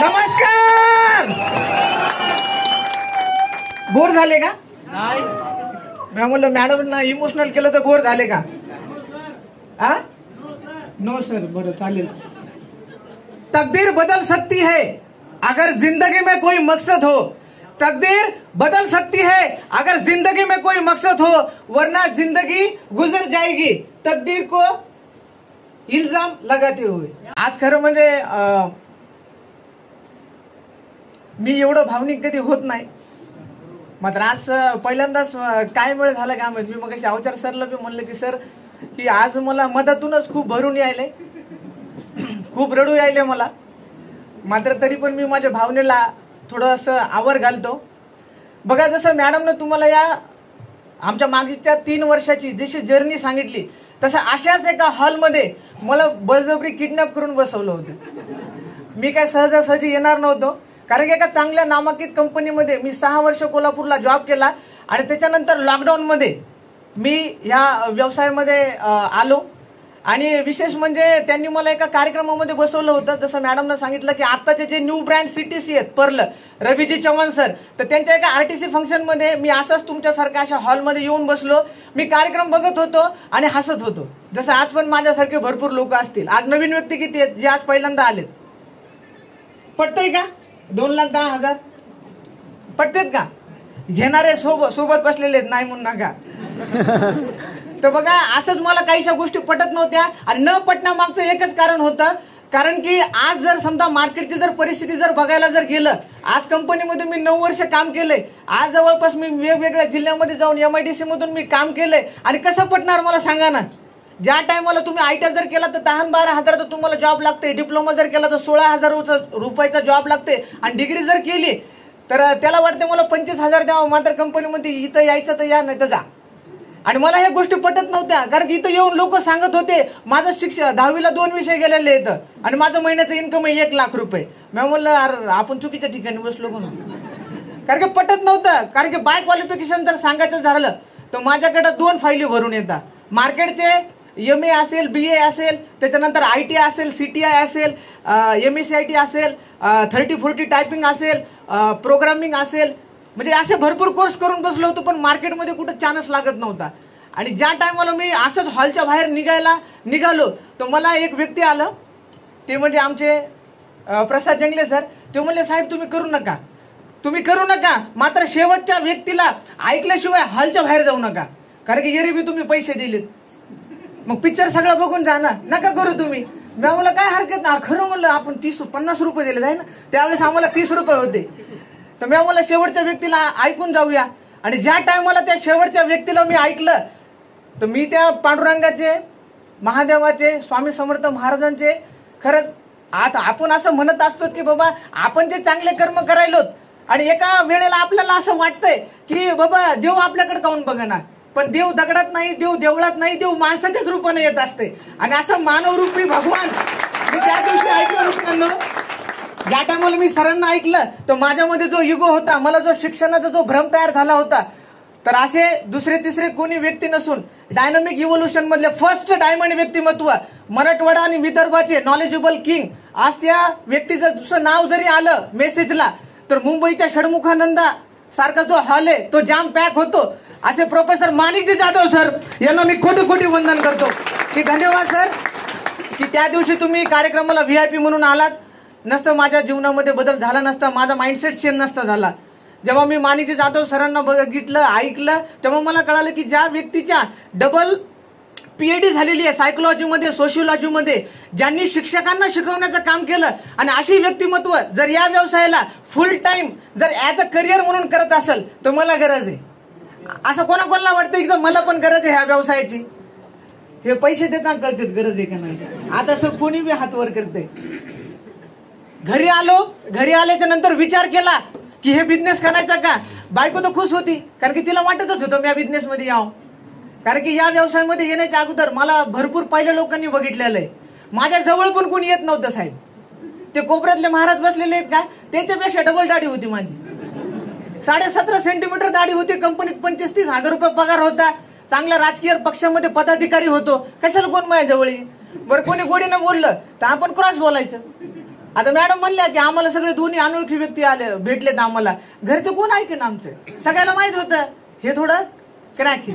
नमस्कार. बोर झाले का? नाही. मी म्हणलं मॅडम इमोशनल केलं तर बोर झाले का? हा नो सर. बरं चालेल. तकदीर बदल सकती है अगर जिंदगी में कोई मकसद हो. तकदीर बदल सकती है अगर जिंदगी में कोई मकसद हो, वरना जिंदगी गुजर जाएगी तकदीर को इल्जाम लगाते हुए. आज खरं म्हणजे मी एवढं भावनिक कधी होत नाही, मात्र आज पहिल्यांदाच काय वेळ झाला का माहिती. मी मग अवचार सरला बी म्हणलं की सर की आज मला मधातूनच खूप भरून यायले, खूप रडू यायले मला. मात्र तरी पण मी माझ्या भावनेला थोडंसं आवर घालतो. बघा, जसं मॅडमनं तुम्हाला या आमच्या मागच्या 3 वर्षाची जशी जर्नी सांगितली, तसं अशाच एका हॉलमध्ये मला बळजबरी किडनॅप करून बसवलं होतं. मी काय सहजासहजी येणार नव्हतो, कारण की एका चांगल्या नामांकित कंपनीमध्ये मी 6 वर्ष कोल्हापूरला जॉब केला आणि त्याच्यानंतर लॉकडाऊनमध्ये मी ह्या व्यवसायामध्ये आलो. आणि विशेष म्हणजे त्यांनी मला एका कार्यक्रमामध्ये बसवलं होतं. जसं मॅडमनं सांगितलं की आत्ताचे जे न्यू ब्रँड सीटीसी आहेत पर्ल, रवीजी चव्हाण सर, तर त्यांच्या एका आरटीसी फंक्शनमध्ये मी असंच तुमच्यासारख्या अशा हॉलमध्ये येऊन बसलो. मी कार्यक्रम बघत होतो आणि हसत होतो. जसं आज पण माझ्यासारखे भरपूर लोक असतील. आज नवीन व्यक्ती किती आहेत जे आज पहिल्यांदा आलेत? पटतंय का? 2,10,000 पटतेत का? घेणारे सोबत बसलेले आहेत, नाही म्हणून नका. तर बघा, असंच मला काहीशा गोष्टी पटत नव्हत्या आणि न पटण्यामागचं एकच कारण होतं. कारण की आज जर समजा मार्केटची जर परिस्थिती जर बघायला जर गेलं, आज कंपनीमध्ये मी 9 वर्ष काम केलंय. आज जवळपास मी वेगवेगळ्या जिल्ह्यामध्ये जाऊन MIDC मधून मी काम केलंय. आणि कसं पटणार मला सांगा ना? ज्या टायमाला तुम्ही ITI जर केला तर 10-12 हजाराचा तुम्हाला जॉब लागते, डिप्लोमा जर केला तर 16,000 रुपयाचा जॉब लागते, आणि डिग्री जर केली तर त्याला वाटते मला 25,000 द्यावं. मात्र कंपनीमध्ये इथं यायचं तर या, नाही तर जा. आणि मला ह्या गोष्टी पटत नव्हत्या, कारण की इथं येऊन लोक सांगत होते माझं शिक्षण 10वीला 2 विषय गेलेले येतं आणि माझं महिन्याचं इन्कम आहे 1 लाख रुपये. मी म्हणलं अरे आपण चुकीच्या ठिकाणी बसलो म्हणून, कारण की पटत नव्हतं. कारण की बाय क्वालिफिकेशन जर सांगायचं झालं तर माझ्याकडे 2 फायली भरून येतात. मार्केटचे MA असेल, BA असेल, त्याच्यानंतर ITI असेल, CTI असेल, MSCIT असेल, 30-40 टायपिंग असेल, प्रोग्रामिंग असेल, म्हणजे असे भरपूर कोर्स करून बसलो होतो. पण मार्केटमध्ये कुठं चान्स लागत नव्हता. आणि ज्या टायमाला मी असंच हॉलच्या बाहेर निघालो तर मला एक व्यक्ती आलं, ते म्हणजे आमचे प्रसाद जंगले सर. ते म्हणले साहेब तुम्ही करू नका, मात्र शेवटच्या व्यक्तीला ऐकल्याशिवाय हॉलच्या बाहेर जाऊ नका, कारण की एरवी तुम्ही पैसे दिलेत. मग पिक्चर सगळं बघून जा ना, नका करू तुम्ही. मी मला काय हरकत नाही. खरं म्हणलं आपण 30-50 रुपये दिले आहे ना, त्यावेळेस आम्हाला 30 रुपये होते. तर मी मला शेवटच्या व्यक्तीला ऐकून जाऊया. आणि ज्या टायमाला त्या शेवटच्या व्यक्तीला मी ऐकलं तर मी त्या पांडुरंगाचे, महादेवाचे, स्वामी समर्थ महाराजांचे, खरंच आता आपण असं म्हणत असतो की बाबा आपण जे चांगले कर्म करायलोत, आणि एका वेळेला आपल्याला असं वाटतंय की बाबा देव आपल्याकडे काऊन बघणार. पण देव दगडात नाही, देव देवळात नाही, देव माणसाच्याच रूपाने येत असते. आणि असं मानवरूपी भगवान मी त्या दिवशी ऐकलं मित्रांनो. ज्या टायमाला मी सरांना ऐकलं तर माझ्यामध्ये जो युगो होता, मला जो शिक्षणाचा जो भ्रम तयार झाला होता, तर असे दुसरे तिसरे कोणी व्यक्ती नसून डायनामिक इव्होल्युशन मधले फर्स्ट डायमंड व्यक्तिमत्व, मराठवाडा आणि विदर्भाचे नॉलेजेबल किंग. आज त्या व्यक्तीचं दुसरं नाव जरी आलं मेसेजला तर मुंबईच्या षडमुखानंदा सारखा जो हॉल आहे तो जाम पॅक होतो. असे प्रोफेसर माणिकजी जाधव सर यांना मी खोटी वंदन करतो की धन्यवाद सर, की त्या दिवशी तुम्ही कार्यक्रमाला VIP म्हणून आलात. नसतं माझ्या जीवनामध्ये बदल झाला नसता, माझा माइंडसेट चेंज नसता झाला. जेव्हा मी माणिकजी जाधव सरांना बघितलं, ऐकलं, तेव्हा मला कळालं की ज्या व्यक्तीच्या डबल PhD झालेली आहे सायकोलॉजीमध्ये, सोशिओलॉजीमध्ये, ज्यांनी शिक्षकांना शिकवण्याचं काम केलं, आणि अशी व्यक्तिमत्व जर या व्यवसायाला फुल टाइम जर ॲज अ करिअर म्हणून करत असेल तर मला गरज आहे. असं कोणाकोणाला वाटतं की मला पण गरज आहे ह्या व्यवसायाची. हे पैसे देताना कळतात गरज आहे का नाही. आता सर कोणी बी हात वर करते. घरी आल्याच्या नंतर विचार केला की हे बिझनेस करायचा का. बायको तर खुश होती, कारण की तिला वाटतच होतं मी या बिझनेस मध्ये यावं. कारण की या व्यवसायामध्ये येण्याच्या अगोदर मला भरपूर पहिल्या लोकांनी बघितलेलं आहे. माझ्या जवळ पण कोणी येत नव्हतं साहेब. ते कोपऱ्यातले महाराज बसलेले आहेत का, त्याच्यापेक्षा डबल दाढी होती माझी. 17.5 सेंटीमीटर दाढी होती. कंपनीत 25-30 हजार रुपये पगार होता. चांगल्या राजकीय पक्षामध्ये पदाधिकारी होतो. कशाला कोण माझ्या जवळ. बरं कोणी गोडीनं बोललं तर आपण क्रॉस बोलायचं. आता मॅडम म्हणल्या की आम्हाला सगळे दोन्ही अनोळखी व्यक्ती आले भेटलेत आम्हाला, घरचे कोण ऐकेन आमचं, सगळ्याला माहित होतं हे थोडं क्रॅक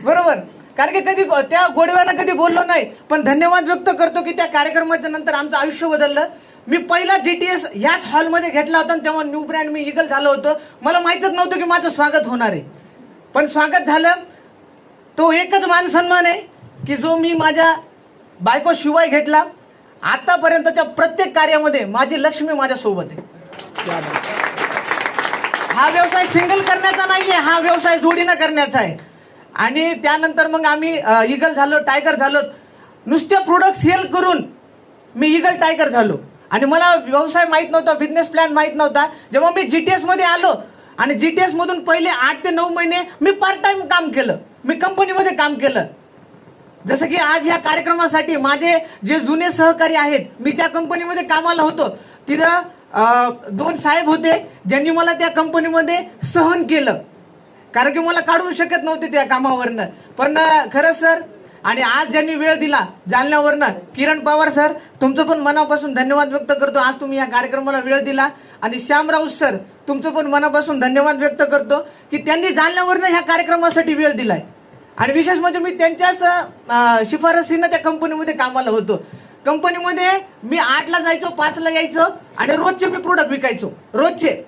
बरोबर, कारण की कधी त्या गोडव्यानं कधी बोललो नाही, पण धन्यवाद व्यक्त करतो की त्या कार्यक्रमाच्या नंतर आमचं आयुष्य बदललं. मी पहिला GTS याच हॉलमध्ये घेतला होता, तेव्हा न्यू ब्रँड मी इगल झालो होतो. मला माहितच नव्हतं की माझं स्वागत होणार आहे, पण स्वागत झालं. तो एकच मान सन्मान आहे की जो मी माझ्या बायको शिवाय घेतला. आतापर्यंतच्या प्रत्येक कार्यामध्ये माझी लक्ष्मी माझ्या सोबत आहे. हा व्यवसाय सिंगल करण्याचा नाहीये, हा व्यवसाय जोडीनं करण्याचा आहे. आणि त्यानंतर मग आम्ही इगल झालो, टायगर झालो. नुसते प्रोडक्ट सेल करून मी इगल टायगर झालो. आणि मला व्यवसाय माहित नव्हता, बिझनेस प्लॅन माहित नव्हता. जेव्हा मी GTS मध्ये आलो आणि GTS मधून पहिले 8 ते 9 महिने मी पार्ट टाइम काम केलं, मी कंपनीमध्ये काम केलं. जसं की आज या कार्यक्रमासाठी माझे जे जुने सहकारी आहेत, मी ज्या कंपनीमध्ये कामाला होतो तिथं 2 साहेब होते ज्यांनी मला त्या कंपनीमध्ये सहन केलं, कारण की मला काढू शकत नव्हते त्या कामावरनं. पण खरंच सर, आणि आज ज्यांनी वेळ दिला जालन्यावरनं, किरण पवार सर, तुमचं पण मनापासून धन्यवाद व्यक्त करतो. आज तुम्ही या कार्यक्रमाला वेळ दिला. आणि श्याम राऊत सर, तुमचं पण मनापासून धन्यवाद व्यक्त करतो की त्यांनी जालन्यावरनं ह्या कार्यक्रमासाठी वेळ दिलाय. आणि विशेष म्हणजे मी त्यांच्याच शिफारसीनं त्या कंपनीमध्ये कामाला होतो. कंपनीमध्ये मी 8ला जायचो, 5ला यायचो आणि रोजचे मी प्रोडक्ट विकायचो. रोजचे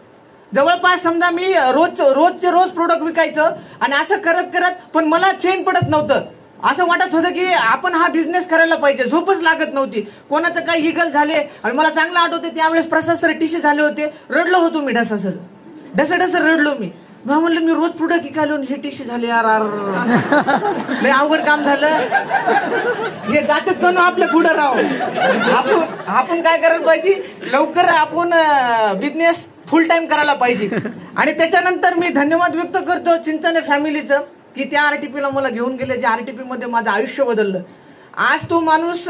जवळपास समजा मी रोज प्रोडक्ट विकायचो. आणि असं करत करत पण मला चेन पडत नव्हतं. असं वाटत होतं की आपण हा बिझनेस करायला पाहिजे. झोपच लागत नव्हती. कोणाचं काही इगल झाले. आणि मला चांगलं आठवते त्यावेळेस प्रसाद सर TC झाले होते. रडलो होतो मी, ढसढस रडलो मी. म्हणलं मी रोज प्रोडक्ट विकायलो, हे TC झाले यार, लय अवघड काम झालं. हे जातात कोण आपल्या पुढे राहू. आपण काय करायला पाहिजे, लवकर आपण बिझनेस फुल टाइम करायला पाहिजे. आणि त्याच्यानंतर मी धन्यवाद व्यक्त करतो चिंतने फॅमिलीचं की त्या RTPला मला घेऊन गेले, ज्या RTP मध्ये माझं आयुष्य बदललं. आज तो माणूस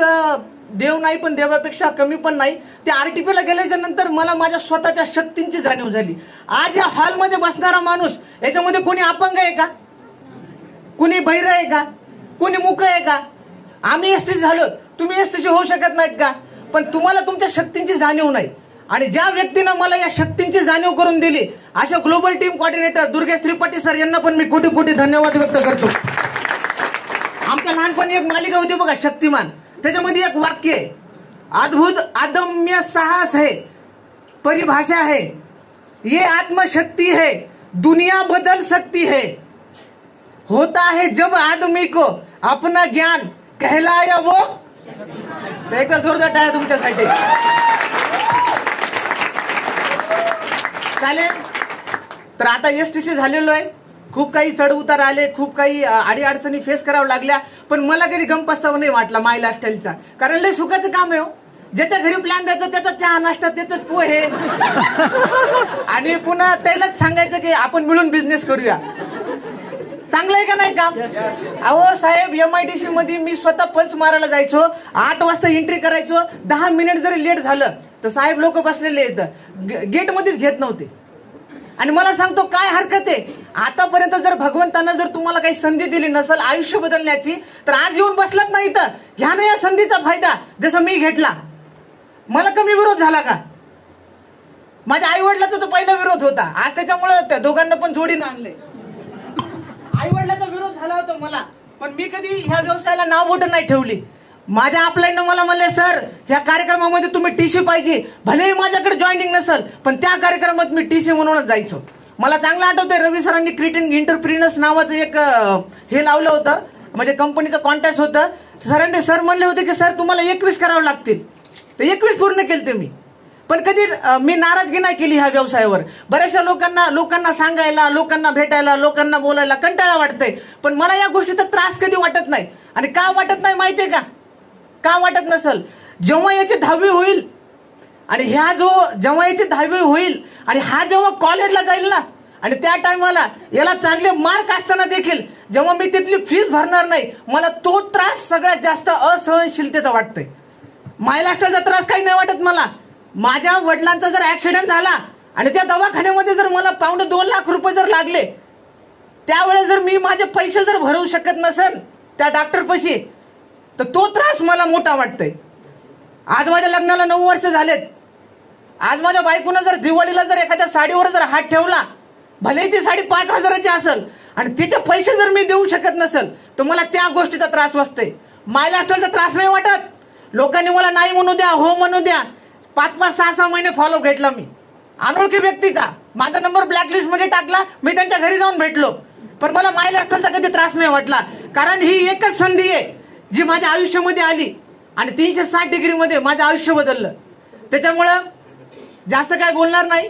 देव नाही, पण देवापेक्षा कमी पण नाही. त्या RTPला गेल्याच्या नंतर मला माझ्या स्वतःच्या शक्तींची जाणीव झाली. आज या हॉलमध्ये बसणारा माणूस, याच्यामध्ये कोणी अपंग आहे का, कोणी बहिर आहे का, कोणी मूक आहे का? आम्ही ST झालो, तुम्ही ST होऊ शकत नाहीत का? पण तुम्हाला तुमच्या शक्तींची जाणीव नाही. आणि ज्या व्यक्तीनं मला या शक्तींची जाणीव करून दिली, अशा global team coordinator Durgesh Tripathi sir यांना पण मी कोटी कोटी धन्यवाद व्यक्त करतो. आमच्या लहानपणी एक मालिका होती बघा, शक्तिमान. त्याच्यामध्ये एक वाक्य आहे, अद्भुत अदम्य साहस है, परिभाषा है, ये आत्मशक्ति है, दुनिया बदल सकती है, होता है जब आदमी को अपना ज्ञान कहलाया वो. एकदा जोरदार टाळ्या तुमच्यासाठी. चालेल. तर आता STC झालेलो आहे. खूप काही चढ उतार आले, खूप काही अडीअडचणी फेस करावं लागल्या, पण मला कधी गम पस्तावा नाही वाटला माय लाईफस्टाईलचा. कारण लय सुखाचं काम आहे हो. ज्याच्या घरी प्लॅन द्यायचा त्याचा चहा नाश्ता, त्याच पोहे, आणि पुन्हा त्यालाच सांगायचं की आपण मिळून बिझनेस करूया. चांगलं आहे का नाही काम? अहो साहेब, MIDC मध्ये मी स्वतः पंच मारायला जायचो. 8 वाजता एंट्री करायचो. 10 मिनिट जरी लेट झालं तर साहेब लोक बसलेले आहेत, गेट मध्येच घेत नव्हते. आणि मला सांगतो काय हरकत आहे, आतापर्यंत जर भगवंतानं जर तुम्हाला काही संधी दिली नसेल आयुष्य बदलण्याची, तर आज येऊन बसलात नाही तर घ्या ना या संधीचा फायदा, जसं मी घेतला. मला कमी विरोध झाला का? माझ्या आई वडिलांचा तो पहिला विरोध होता. आज त्याच्यामुळे त्या दोघांना पण जोडीनं आणले. आई वडिलांचा विरोध झाला होता मला, पण मी कधी ह्या व्यवसायाला नाव बोट नाही ठेवली. माझ्या अपलाईननं मला म्हणले, सर ह्या कार्यक्रमामध्ये तुम्ही TC पाहिजे. भलेही माझ्याकडे जॉईनिंग नसेल, पण त्या कार्यक्रमात मी TC म्हणूनच जायचो. मला चांगलं आठवतंय, रवी सरांनी क्रिएटिंग एंटरप्रिनर्स नावाचं एक हे लावलं होतं, म्हणजे कंपनीचं कॉन्टॅक्ट होतं. सर म्हणले होते की सर तुम्हाला 21 करावं लागतील. तर 21 पूर्ण केले मी. पण कधी मी नाराजगी नाही केली ह्या व्यवसायावर. बऱ्याचशा लोकांना सांगायला, लोकांना भेटायला, लोकांना बोलायला कंटाळा वाटतंय, पण मला या गोष्टीचा त्रास कधी वाटत नाही. आणि का वाटत नाही माहितीये का? का वाटत नसल, जेव्हा याची 10वी होईल आणि जेव्हा याची 10वी होईल आणि हा जेव्हा कॉलेजला जाईल ना, आणि त्या टायमाला याला चांगले मार्क असताना देखील जेव्हा मी तिथली फीस भरणार नाही, मला तो त्रास सगळ्यात जास्त असहनशीलतेचा वाटतोय. मायलास्टरचा त्रास काही नाही वाटत मला. माझ्या वडिलांचा जर ऍक्सिडेंट झाला आणि त्या दवाखान्यामध्ये जर मला पावणे 2 लाख रुपये जर लागले, त्यावेळेस जर मी माझे पैसे जर भरवू शकत नसेल त्या डॉक्टर पैसे, तर तो त्रास मला मोठा वाटतोय. आज माझ्या लग्नाला 9 वर्ष झालेत. आज माझ्या बायकोनं जर दिवाळीला जर एखाद्या साडीवर जर हात ठेवला, भले ती साडी 5,000ची असेल आणि तिचे पैसे जर मी देऊ शकत नसेल तर मला त्या गोष्टीचा त्रास वाटतोय. मायलास्टाईलचा त्रास नाही वाटत. लोकांनी मला नाही म्हणू द्या, हो म्हणू द्या, 5-5, 6-6 महिने फॉलो घेतला मी अनोळखी व्यक्तीचा. माझा नंबर ब्लॅकलिस्ट मध्ये टाकला, मी त्यांच्या घरी जाऊन भेटलो, पण मला मायलास्टाईलचा कधी त्रास नाही वाटला. कारण ही एकच संधी आहे जी माझ्या आयुष्यामध्ये आली आणि 360 डिग्रीमध्ये माझं आयुष्य बदललं. त्याच्यामुळं जास्त काय बोलणार नाही,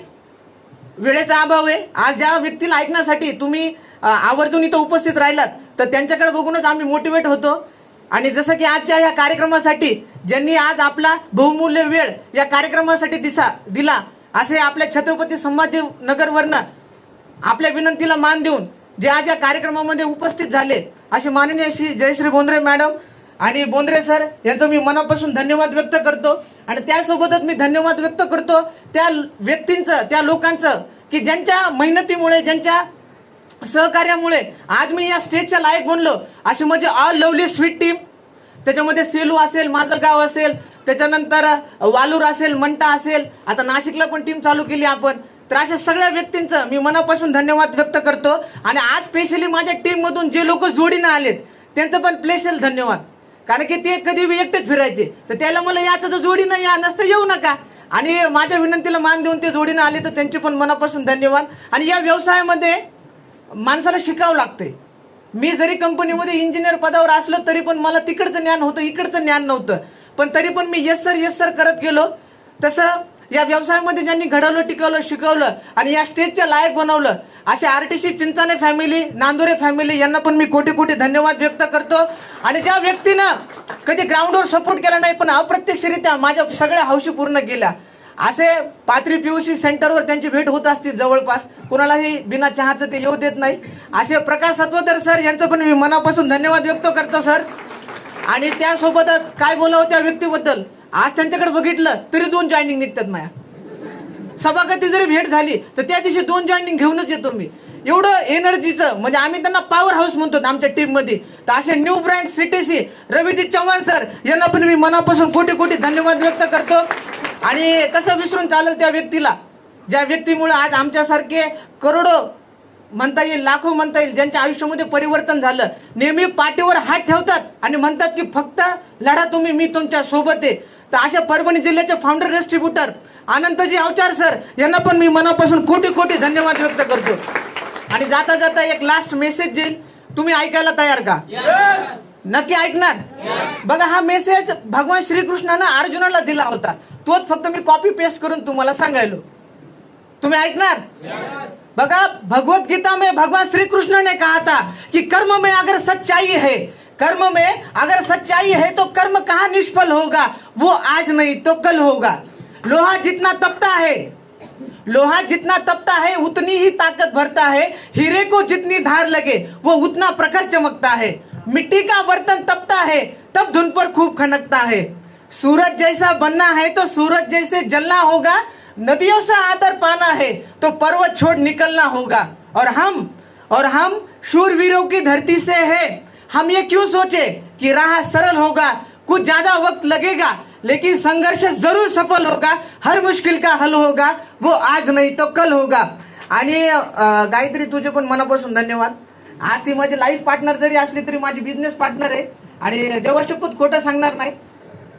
वेळेचा अभाव आहे. आज ज्या व्यक्तीला ऐकण्यासाठी तुम्ही आवर्जून इथं उपस्थित राहिलात तर त्यांच्याकडे बघूनच आम्ही मोटिवेट होतो. आणि जसं की आजच्या ह्या कार्यक्रमासाठी ज्यांनी आज आपला बहुमूल्य वेळ या कार्यक्रमासाठी दिला, असे आपल्या छत्रपती संभाजीनगरवरनं आपल्या विनंतीला मान देऊन जे आज या कार्यक्रमामध्ये उपस्थित झाले असे माननीय श्री जयश्री बोंद्रे मॅडम आणि बोंद्रे सर यांचं मी मनापासून धन्यवाद व्यक्त करतो. आणि त्यासोबतच मी धन्यवाद व्यक्त करतो त्या व्यक्तींचं, त्या लोकांचं की ज्यांच्या मेहनतीमुळे, ज्यांच्या सहकार्यामुळे आज मी या स्टेजच्या लायक बनलो. अशी म्हणजे ऑल लवली स्वीट टीम, त्याच्यामध्ये सेलू असेल, माझं गाव असेल, त्याच्यानंतर वालूर असेल, मंटा असेल, आता नाशिकला पण टीम चालू केली आपण. तर अशा सगळ्या व्यक्तींचं मी मनापासून धन्यवाद व्यक्त करतो. आणि आज स्पेशली माझ्या टीम मधून जे लोक जोडीनं आलेत त्यांचं पण स्पेशल धन्यवाद. कारण की ते कधी एकटेच फिरायचे, तर त्याला मला याचं तर जोडीनं या, नसतं येऊ नका. आणि माझ्या विनंतीला मान देऊन ते जोडीनं आले तर त्यांचे पण मनापासून धन्यवाद. आणि या व्यवसायामध्ये माणसाला शिकावं लागतंय. मी जरी कंपनीमध्ये इंजिनियर पदावर असलो तरी पण मला तिकडचं ज्ञान होतं, इकडचं ज्ञान नव्हतं, पण तरी पण मी येस सर करत गेलो. तसं या व्यवसायामध्ये ज्यांनी घडवलं, टिकवलं, शिकवलं आणि या स्टेजच्या लायक बनवलं असे आरटीसी चिंचाने फॅमिली, नांदुरे फॅमिली यांना पण मी कोटी कोटी धन्यवाद व्यक्त करतो. आणि ज्या व्यक्तीनं कधी ग्राउंडवर सपोर्ट केला नाही पण अप्रत्यक्षरित्या माझ्या सगळ्या हौशी पूर्ण केल्या, असे पाथरी पीयूसी सेंटरवर त्यांची भेट होत असते जवळपास, कुणालाही बिना चहाचं ते येऊ देत नाही, असे प्रकाश सत्वतर सर यांचं पण मी मनापासून धन्यवाद व्यक्त करतो सर. आणि त्यासोबतच काय बोलावं त्या व्यक्तीबद्दल, आज त्यांच्याकडे बघितलं तरी 2 जॉईनिंग निघतात. माझ्या सभागती जरी भेट झाली तर त्या दिवशी 2 जॉईनिंग घेऊनच येतो मी. एवढं एनर्जीचं, म्हणजे आम्ही त्यांना पॉवर हाऊस म्हणतो आमच्या टीम मध्ये. तर असे new brand CTC रविजी Chavan sir यांना पण मी मनापासून कोटी कोटी धन्यवाद व्यक्त करतो. आणि कसं विसरून चालेल त्या व्यक्तीला, ज्या व्यक्तीमुळे आज आमच्यासारखे करोडो म्हणता येईल, लाखो म्हणता येईल, ज्यांच्या आयुष्यामध्ये परिवर्तन झालं. नेहमी पाठीवर हात ठेवतात आणि म्हणतात की फक्त लढा तुम्ही, मी तुमच्या सोबत आहे. तर अशा परभणी जिल्ह्याचे founder distributor Anandji Avchar sir यांना पण मी मनापासून कोटी कोटी धन्यवाद व्यक्त करतो. आणि जाता जाता एक लास्ट मेसेज देईल, तुम्ही ऐकायला तयार का? नक्की ऐकणार? बघा, हा मेसेज भगवान श्रीकृष्णानं अर्जुनाला दिला होता, तोच फक्त मी कॉपी पेस्ट करून तुम्हाला सांगायलो. तुम्ही ऐकणार? बघा, भगवत गीता में भगवान श्री कृष्ण ने कहा था कि कर्म में अगर सच्चाई है, कर्म में अगर सच्चाई है तो कर्म कहाँ निष्फल होगा, वो आज नहीं तो कल होगा. लोहा जितना तपता है, लोहा जितना तपता है उतनी ही ताकत भरता है. हीरे को जितनी धार लगे वो उतना प्रखर चमकता है. मिट्टी का बर्तन तपता है तब धुन पर खूब खनकता है. सूरज जैसा बनना है तो सूरज जैसे जलना होगा. नदियों से आदर पाना है तो पर्वत छोड़ निकलना होगा. और हम शूरवीरों की धरती से है. हम ये क्यों सोचे कि राह सरल होगा, कुछ ज्यादा वक्त लगेगा, लेकिन संघर्ष जरूर सफल होगा. हर मुश्किल का हल होगा, वो आज नहीं तो कल होगा. आणि गायत्री, तुझे पण मनापासून धन्यवाद. आज ती माझी लाईफ पार्टनर जरी असली तरी माझी बिझनेस पार्टनर आहे आणि देवाशपथ खोटं सांगणार नाही.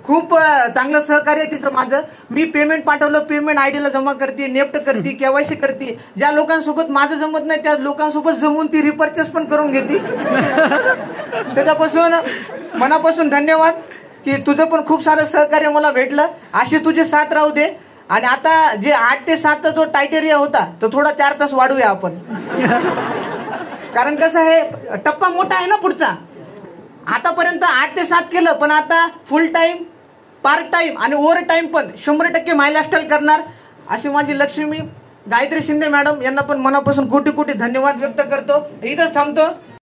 खूप चांगलं सहकार्य आहे तिचं माझं. मी पेमेंट पाठवलं, पेमेंट आयडीला जमा करते, नेफ्ट करते, केवायसी करते. ज्या लोकांसोबत माझं जमत नाही त्या लोकांसोबत जमून ती रिपर्चेस पण करून घेते. त्याच्यापासून मनापासून धन्यवाद की तुझं पण खूप सारं सहकार्य मला भेटलं. अशी तुझी साथ राहू दे. आणि आता जे 8 ते 7चा जो टायटेरिया होता तो थोडा 4 तास वाढूया आपण. कारण कसं आहे, टप्पा मोठा आहे ना पुढचा. आतापर्यंत 8 ते 7 केलं, पण आता फुल टाइम, पार्ट टाइम आणि ओव्हर टाइम पण 100% मायलास्टाईल करणार. अशी माझी लक्ष्मी गायत्री शिंदे मॅडम यांना पण मनापासून कोटी कोटी धन्यवाद व्यक्त करतो. इथंच थांबतो.